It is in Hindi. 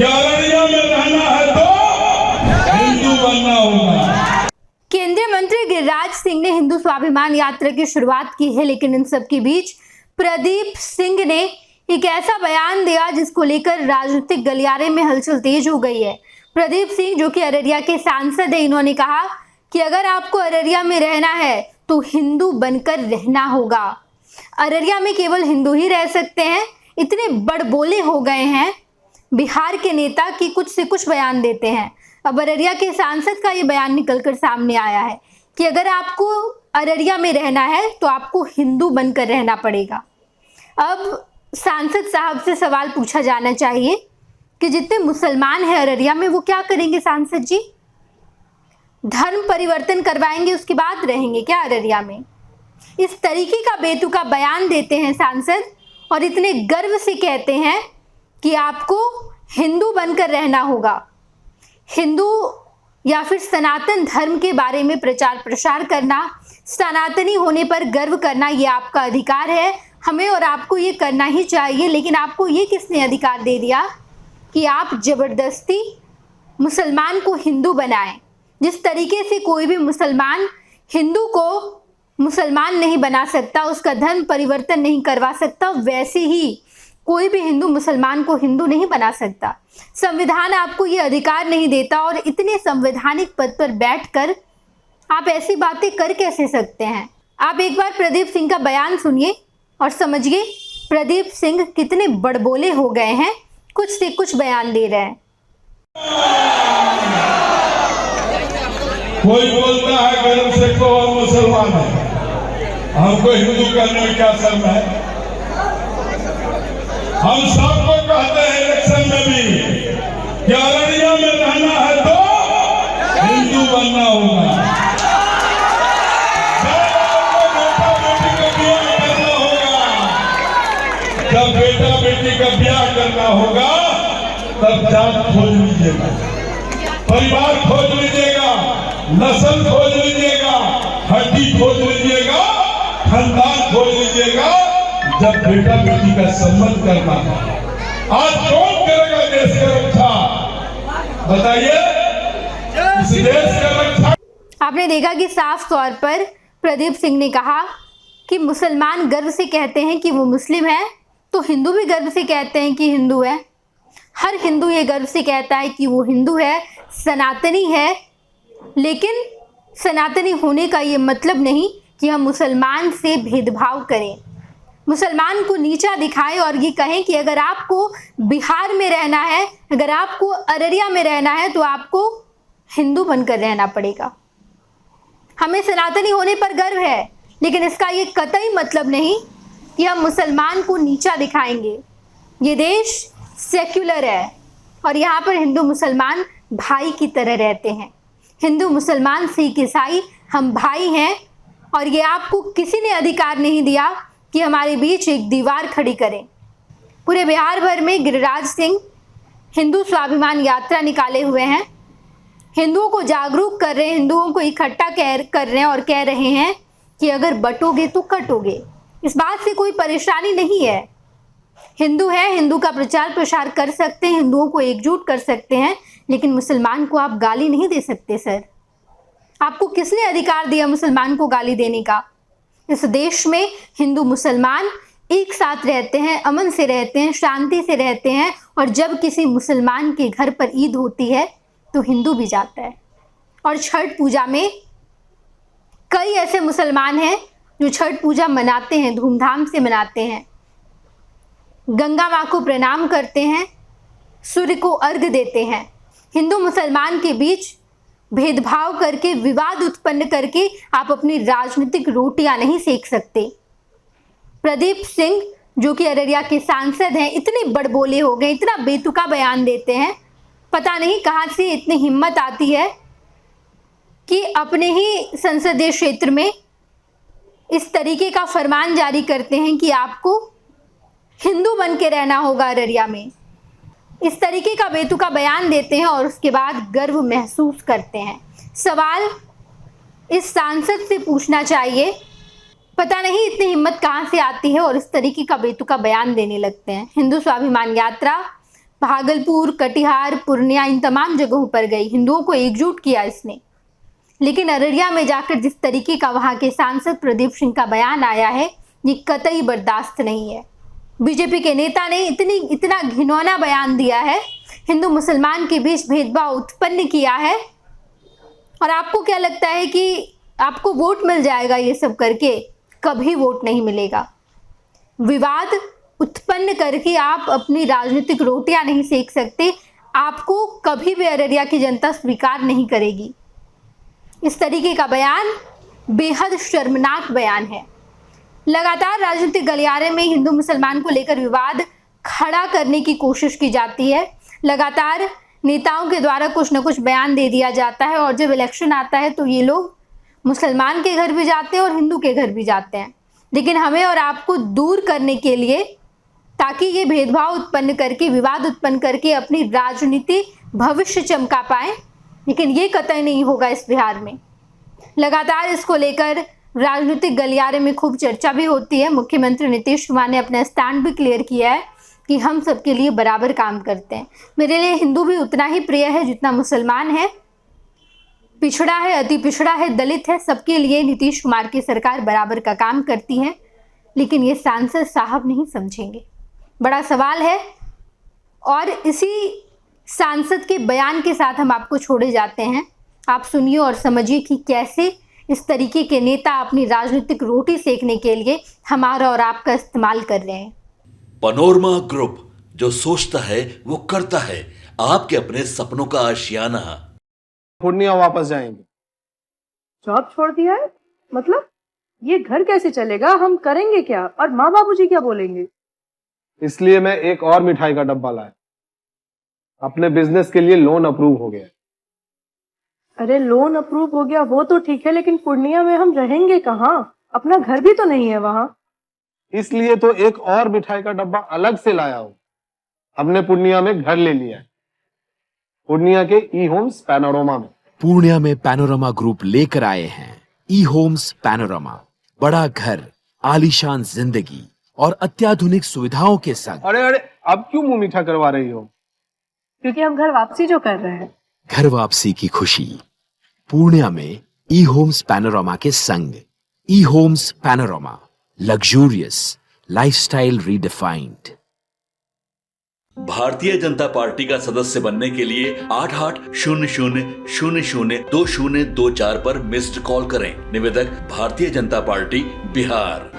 कि अररिया में रहना है तो हिंदू बनना होगा। केंद्रीय मंत्री गिरिराज सिंह ने हिंदू स्वाभिमान यात्रा की शुरुआत की है, लेकिन इन सब के बीच प्रदीप सिंह ने एक ऐसा बयान दिया जिसको लेकर राजनीतिक गलियारे में हलचल तेज हो गई है। प्रदीप सिंह जो कि अररिया के सांसद है, इन्होंने कहा कि अगर आपको अररिया में रहना है तो हिंदू बनकर रहना होगा। अररिया में केवल हिंदू ही रह सकते हैं। इतने बड़बोले हो गए हैं बिहार के नेता कि कुछ से कुछ बयान देते हैं। अब अररिया के सांसद का ये बयान निकलकर सामने आया है कि अगर आपको अररिया में रहना है तो आपको हिंदू बनकर रहना पड़ेगा। अब सांसद साहब से सवाल पूछा जाना चाहिए कि जितने मुसलमान हैं अररिया में वो क्या करेंगे सांसद जी? धर्म परिवर्तन करवाएंगे उसके बाद रहेंगे क्या अररिया में? इस तरीके का बेतुका बयान देते हैं सांसद और इतने गर्व से कहते हैं कि आपको हिंदू बनकर रहना होगा। हिंदू या फिर सनातन धर्म के बारे में प्रचार प्रसार करना, सनातनी होने पर गर्व करना, ये आपका अधिकार है। हमें और आपको ये करना ही चाहिए। लेकिन आपको ये किसने अधिकार दे दिया कि आप जबरदस्ती मुसलमान को हिंदू बनाएं? जिस तरीके से कोई भी मुसलमान हिंदू को मुसलमान नहीं बना सकता, उसका धर्म परिवर्तन नहीं करवा सकता, वैसे ही कोई भी हिंदू मुसलमान को हिंदू नहीं बना सकता। संविधान आपको ये अधिकार नहीं देता और इतने संवैधानिक पद पर बैठकर आप ऐसी बातें कर कैसे सकते हैं? आप एक बार प्रदीप सिंह का बयान सुनिए और समझिए प्रदीप सिंह कितने बड़बोले हो गए हैं, कुछ से कुछ बयान दे रहे हैं। कोई बोलता है गर्व से को हम मुसलमान हैं, हमको हिंदू करने में क्या शर्म है? हम सबको कहते हैं इलेक्शन में भी कि अररिया में रहना है तो हिंदू बनना होगा। जब बेटा बेटी का ब्याह करना होगा तब जात खोज लीजिएगा, परिवार खोज लीजिएगा, नस्ल खोज लीजिएगा, हड्डी खोज लीजिएगा, खानदान खोज लीजिएगा। जब बेटा बेटी का संबंध करना है, आज कौन करेगा देश की रक्षा? बताइए, इस देश की रक्षा। आपने देखा कि साफ तौर पर प्रदीप सिंह ने कहा कि मुसलमान गर्व से कहते हैं कि वो मुस्लिम है, तो हिंदू भी गर्व से कहते हैं कि हिंदू है। हर हिंदू ये गर्व से कहता है कि वो हिंदू है, सनातनी है। लेकिन सनातनी होने का ये मतलब नहीं कि हम मुसलमान से भेदभाव करें, मुसलमान को नीचा दिखाएं और ये कहें कि अगर आपको बिहार में रहना है, अगर आपको अररिया में रहना है तो आपको हिंदू बनकर रहना पड़ेगा। हमें सनातनी होने पर गर्व है, लेकिन इसका ये कतई मतलब नहीं कि हम मुसलमान को नीचा दिखाएंगे। ये देश सेक्युलर है और यहाँ पर हिंदू मुसलमान भाई की तरह रहते हैं। हिंदू मुसलमान सिख ईसाई हम भाई हैं और ये आपको किसी ने अधिकार नहीं दिया कि हमारे बीच एक दीवार खड़ी करें। पूरे बिहार भर में गिरिराज सिंह हिंदू स्वाभिमान यात्रा निकाले हुए हैं, हिंदुओं को जागरूक कर रहे हैं, हिंदुओं को इकट्ठा कर रहे हैं और कह रहे हैं कि अगर बटोगे तो कटोगे। इस बात से कोई परेशानी नहीं है। हिंदू है, हिंदू का प्रचार प्रसार कर सकते हैं, हिंदुओं को एकजुट कर सकते हैं, लेकिन मुसलमान को आप गाली नहीं दे सकते। सर, आपको किसने अधिकार दिया मुसलमान को गाली देने का? इस देश में हिंदू मुसलमान एक साथ रहते हैं, अमन से रहते हैं, शांति से रहते हैं। और जब किसी मुसलमान के घर पर ईद होती है तो हिंदू भी जाता है। और छठ पूजा में कई ऐसे मुसलमान हैं जो छठ पूजा मनाते हैं, धूमधाम से मनाते हैं, गंगा माँ को प्रणाम करते हैं, सूर्य को अर्घ्य देते हैं। हिंदू मुसलमान के बीच भेदभाव करके, विवाद उत्पन्न करके आप अपनी राजनीतिक रोटियां नहीं सेक सकते। प्रदीप सिंह जो कि अररिया के सांसद हैं, इतने बड़बोले हो गए, इतना बेतुका बयान देते हैं। पता नहीं कहाँ से इतनी हिम्मत आती है कि अपने ही संसदीय क्षेत्र में इस तरीके का फरमान जारी करते हैं कि आपको हिंदू बन के रहना होगा अररिया में। इस तरीके का बेतुका बयान देते हैं और उसके बाद गर्व महसूस करते हैं। सवाल इस सांसद से पूछना चाहिए, पता नहीं इतनी हिम्मत कहाँ से आती है और इस तरीके का बेतुका बयान देने लगते हैं। हिंदू स्वाभिमान यात्रा भागलपुर, कटिहार, पूर्णिया, इन तमाम जगहों पर गई, हिंदुओं को एकजुट किया इसने। लेकिन अररिया में जाकर जिस तरीके का वहां के सांसद प्रदीप सिंह का बयान आया है, ये कतई बर्दाश्त नहीं है। बीजेपी के नेता ने इतना घिनौना बयान दिया है, हिंदू मुसलमान के बीच भेदभाव उत्पन्न किया है। और आपको क्या लगता है कि आपको वोट मिल जाएगा ये सब करके? कभी वोट नहीं मिलेगा। विवाद उत्पन्न करके आप अपनी राजनीतिक रोटियां नहीं सेक सकते। आपको कभी भी अररिया की जनता स्वीकार नहीं करेगी। इस तरीके का बयान बेहद शर्मनाक बयान है। लगातार राजनीतिक गलियारे में हिंदू मुसलमान को लेकर विवाद खड़ा करने की कोशिश की जाती है। लगातार नेताओं के द्वारा कुछ न कुछ बयान दे दिया जाता है और जब इलेक्शन आता है तो ये लोग मुसलमान के घर भी जाते हैं और हिंदू के घर भी जाते हैं। लेकिन हमें और आपको दूर करने के लिए, ताकि ये भेदभाव उत्पन्न करके, विवाद उत्पन्न करके अपनी राजनीति भविष्य चमका पाए, लेकिन ये कतई नहीं होगा इस बिहार में। लगातार इसको लेकर राजनीतिक गलियारे में खूब चर्चा भी होती है। मुख्यमंत्री नीतीश कुमार ने अपना स्टैंड भी क्लियर किया है कि हम सबके लिए बराबर काम करते हैं। मेरे लिए हिंदू भी उतना ही प्रिय है जितना मुसलमान है, पिछड़ा है, अति पिछड़ा है, दलित है, सबके लिए नीतीश कुमार की सरकार बराबर का काम करती है। लेकिन ये सांसद साहब नहीं समझेंगे, बड़ा सवाल है। और इसी सांसद के बयान के साथ हम आपको छोड़े जाते हैं। आप सुनिए और समझिए कि कैसे इस तरीके के नेता अपनी राजनीतिक रोटी सेकने के लिए हमारा और आपका इस्तेमाल कर रहे हैं। पैनोरमा ग्रुप, जो सोचता है वो करता है। आपके अपने सपनों का आशियाना। पूर्णिया वापस जाएंगे। जॉब छोड़ दिया है? मतलब ये घर कैसे चलेगा? हम करेंगे क्या? और माँ बाबूजी क्या बोलेंगे? इसलिए मैं एक और मिठाई का डब्बा लाया। अपने बिजनेस के लिए लोन अप्रूव हो गया। अरे लोन अप्रूव हो गया वो तो ठीक है, लेकिन पूर्णिया में हम रहेंगे कहाँ? अपना घर भी तो नहीं है वहाँ। इसलिए तो एक और मिठाई का डब्बा अलग से लाया हूँ। हमने पूर्णिया में घर ले लिया है, पूर्णिया के ई होम्स पैनोरमा में। पूर्णिया में पैनोरमा ग्रुप लेकर आए हैं ई होम्स पैनोरमा। बड़ा घर, आलीशान जिंदगी और अत्याधुनिक सुविधाओं के संग। अरे अब क्यों मुंह मीठा करवा रही हो? क्योंकि हम घर वापसी जो कर रहे हैं। घर वापसी की खुशी पूर्णिया में ई होम्स पैनोरमा के संग। ई Homes Panorama, luxurious lifestyle redefined. Bharatiya Janata party का सदस्य बनने के लिए 8800002024 पर मिस्ड कॉल करें। निवेदक भारतीय जनता पार्टी बिहार।